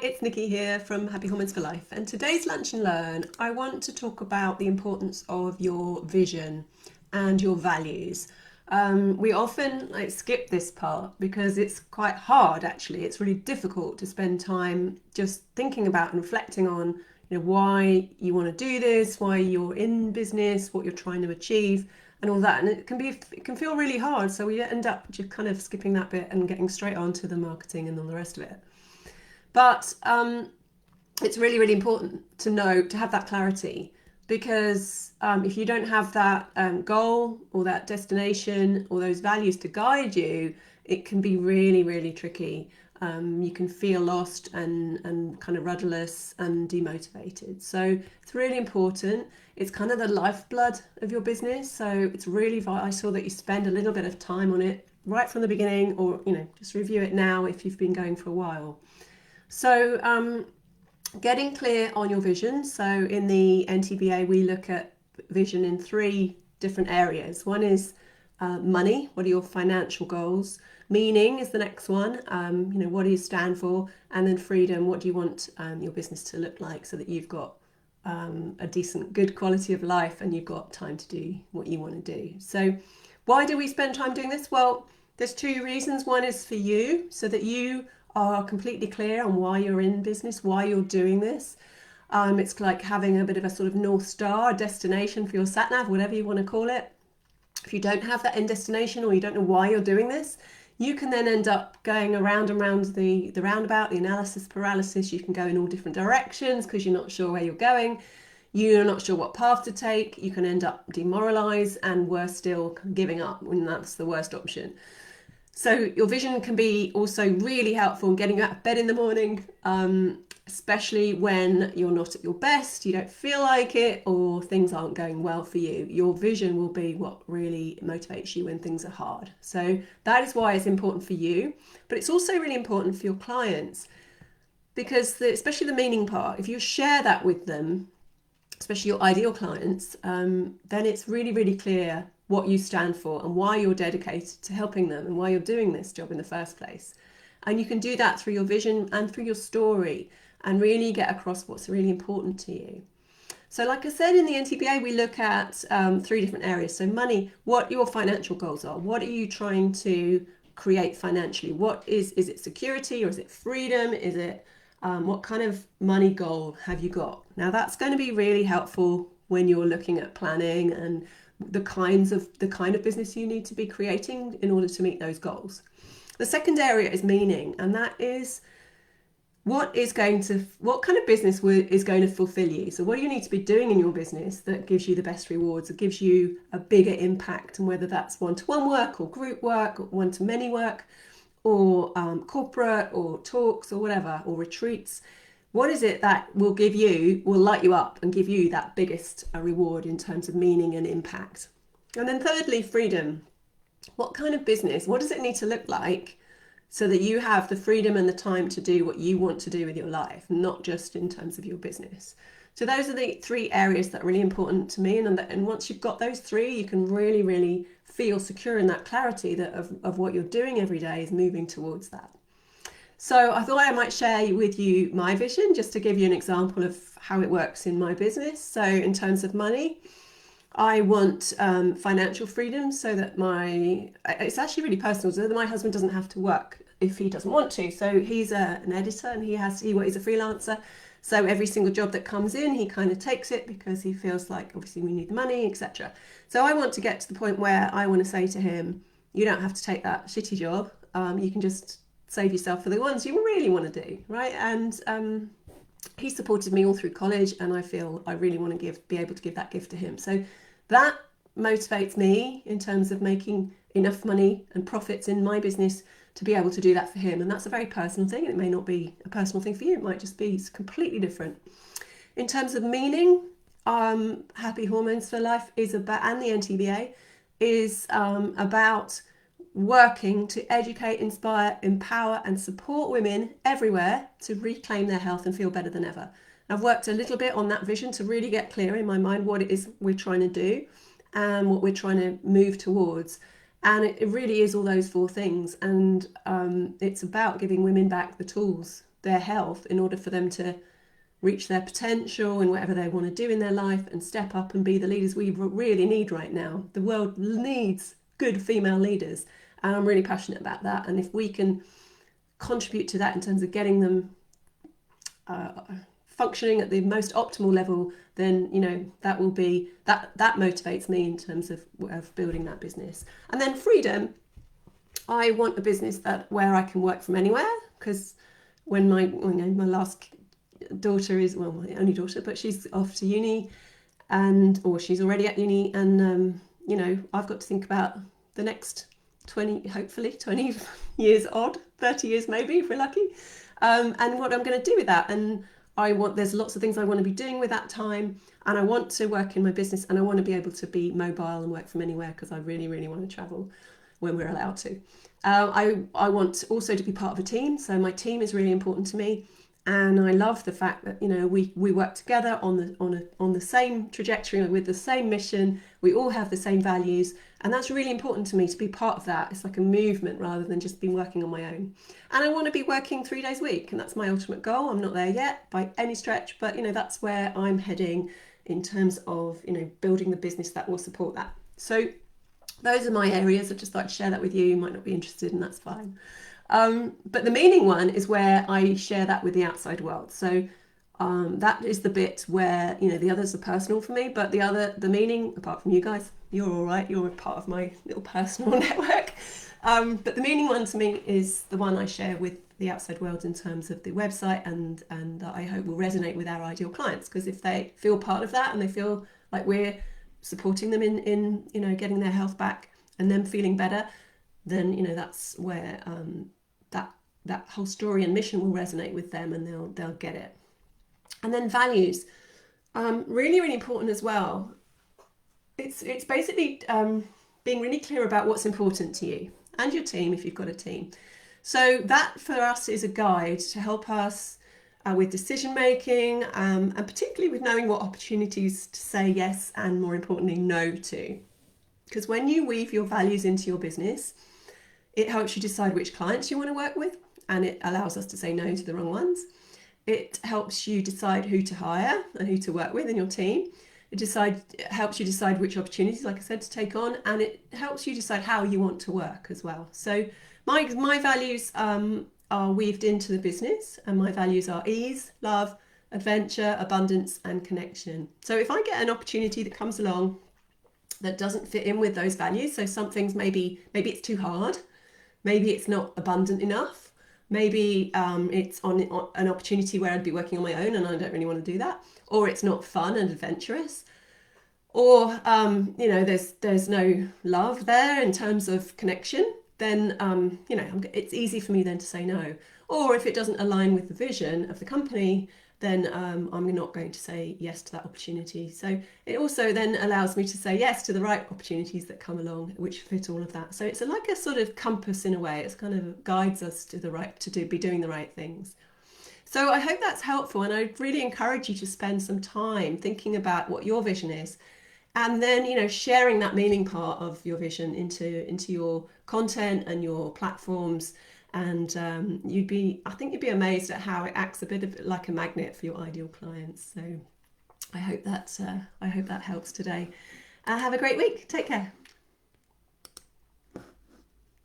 it's Nikki here from Happy Hormones for Life, and today's Lunch and Learn, I want to talk about the importance of your vision and your values. We often skip this part because it's quite hard actually. It's really difficult to spend time just thinking about and reflecting on why you want to do this, why you're in business, what you're trying to achieve and all that. And it can feel really hard. So we end up just kind of skipping that bit and getting straight on to the marketing and all the rest of it. But it's really, really important to know, to have that clarity, because if you don't have that goal or that destination or those values to guide you, it can be really, really tricky. You can feel lost and kind of rudderless and demotivated. So it's really important. It's kind of the lifeblood of your business. So it's really vital that you spend a little bit of time on it right from the beginning, or just review it now if you've been going for a while. So getting clear on your vision. So in the NTBA, we look at vision in three different areas. One is money. What are your financial goals? Meaning is the next one. What do you stand for? And then freedom. What do you want your business to look like so that you've got a decent, good quality of life and you've got time to do what you want to do. So why do we spend time doing this? Well, there's two reasons. One is for you, so that you are completely clear on why you're in business, why you're doing this. It's like having a bit of a sort of North Star, a destination for your sat nav, whatever you want to call it. If you don't have that end destination, or you don't know why you're doing this, you can then end up going around and round the roundabout, the analysis paralysis. You can go in all different directions because you're not sure where you're going. You're not sure what path to take. You can end up demoralized and worse still, giving up, when that's the worst option. So your vision can be also really helpful in getting out of bed in the morning, especially when you're not at your best, you don't feel like it, or things aren't going well for you. Your vision will be what really motivates you when things are hard. So that is why it's important for you, but it's also really important for your clients, because especially the meaning part, if you share that with them, especially your ideal clients, then it's really, really clear what you stand for and why you're dedicated to helping them and why you're doing this job in the first place. And you can do that through your vision and through your story and really get across what's really important to you. So like I said, in the NTBA, we look at three different areas. So money, what your financial goals are. What are you trying to create financially? Is it security, or is it freedom? Is it what kind of money goal have you got? Now that's going to be really helpful when you're looking at planning and the kind of business you need to be creating in order to meet those goals. The second area is meaning, and that is what kind of business is going to fulfill you. So what do you need to be doing in your business that gives you the best rewards, that gives you a bigger impact, and whether that's one-to-one work or group work or one-to-many work, or corporate or talks or whatever, or retreats. What is it that will light you up and give you that biggest reward in terms of meaning and impact? And then thirdly, freedom. What kind of business, what does it need to look like so that you have the freedom and the time to do what you want to do with your life, not just in terms of your business? So those are the three areas that are really important to me. And once you've got those three, you can really, really feel secure in that clarity that of what you're doing every day is moving towards that. So I thought I might share with you my vision, just to give you an example of how it works in my business. So in terms of money, I want financial freedom, so that it's actually really personal, so that my husband doesn't have to work if he doesn't want to. So he's an editor, and he's a freelancer. So every single job that comes in, he kind of takes it because he feels like obviously we need the money, etc. So I want to get to the point where I want to say to him, you don't have to take that shitty job. You can just save yourself for the ones you really want to do, right? And he supported me all through college, and I feel I really want to be able to give that gift to him. So that motivates me in terms of making enough money and profits in my business to be able to do that for him. And that's a very personal thing. It may not be a personal thing for you. It might just be completely different. In terms of meaning, Happy Hormones for Life is about, and the NTBA is about working to educate, inspire, empower and support women everywhere to reclaim their health and feel better than ever. I've worked a little bit on that vision to really get clear in my mind what it is we're trying to do and what we're trying to move towards. And it really is all those four things. And it's about giving women back the tools their health in order for them to reach their potential and whatever they want to do in their life and step up and be the leaders we really need right now. The world needs good female leaders, and I'm really passionate about that. And if we can contribute to that in terms of getting them functioning at the most optimal level, then that will be that motivates me in terms of building that business. And then freedom, I want a business where I can work from anywhere, because when my last daughter is, well, my only daughter, but she's off to uni, or she's already at uni, and I've got to think about the next 20 years, 30 years maybe if we're lucky, and what I'm going to do with that. And there's lots of things I want to be doing with that time, and I want to work in my business, and I want to be able to be mobile and work from anywhere, because I really, really want to travel when we're allowed to. I want also to be part of a team, so my team is really important to me. And I love the fact that we work together on the same trajectory with the same mission. We all have the same values, and that's really important to me, to be part of that. It's like a movement rather than just being working on my own. And I want to be working 3 days a week, and that's my ultimate goal. I'm not there yet by any stretch, but that's where I'm heading in terms of building the business that will support that. So those are my areas. I'd just like to share that with you. You might not be interested, and that's fine. But the meaning one is where I share that with the outside world. So that is the bit where the others are personal for me, but the meaning, apart from you guys, you're all right, you're a part of my little personal network. But the meaning one to me is the one I share with the outside world in terms of the website, and that I hope will resonate with our ideal clients, because if they feel part of that and they feel like we're supporting them in getting their health back and them feeling better, then that's where that whole story and mission will resonate with them, and they'll get it. And then values, really, really important as well. It's basically being really clear about what's important to you and your team if you've got a team. So that for us is a guide to help us with decision making, and particularly with knowing what opportunities to say yes and, more importantly, no to. Because when you weave your values into your business, it helps you decide which clients you want to work with, and it allows us to say no to the wrong ones. It helps you decide who to hire and who to work with in your team. It helps you decide which opportunities, like I said, to take on, and it helps you decide how you want to work as well. So my values are weaved into the business, and my values are ease, love, adventure, abundance, and connection. So if I get an opportunity that comes along that doesn't fit in with those values, so some things maybe it's too hard, maybe it's not abundant enough, maybe it's on an opportunity where I'd be working on my own and I don't really want to do that, or it's not fun and adventurous, or there's no love there in terms of connection, then it's easy for me then to say no. Or if it doesn't align with the vision of the company, then I'm not going to say yes to that opportunity. So it also then allows me to say yes to the right opportunities that come along, which fit all of that. So it's like a sort of compass in a way. It's kind of guides us to be doing the right things. So I hope that's helpful, and I really encourage you to spend some time thinking about what your vision is, and then sharing that meaning part of your vision into your content and your platforms. And I think you'd be amazed at how it acts a bit like a magnet for your ideal clients. So I hope that helps today. Have a great week. Take care.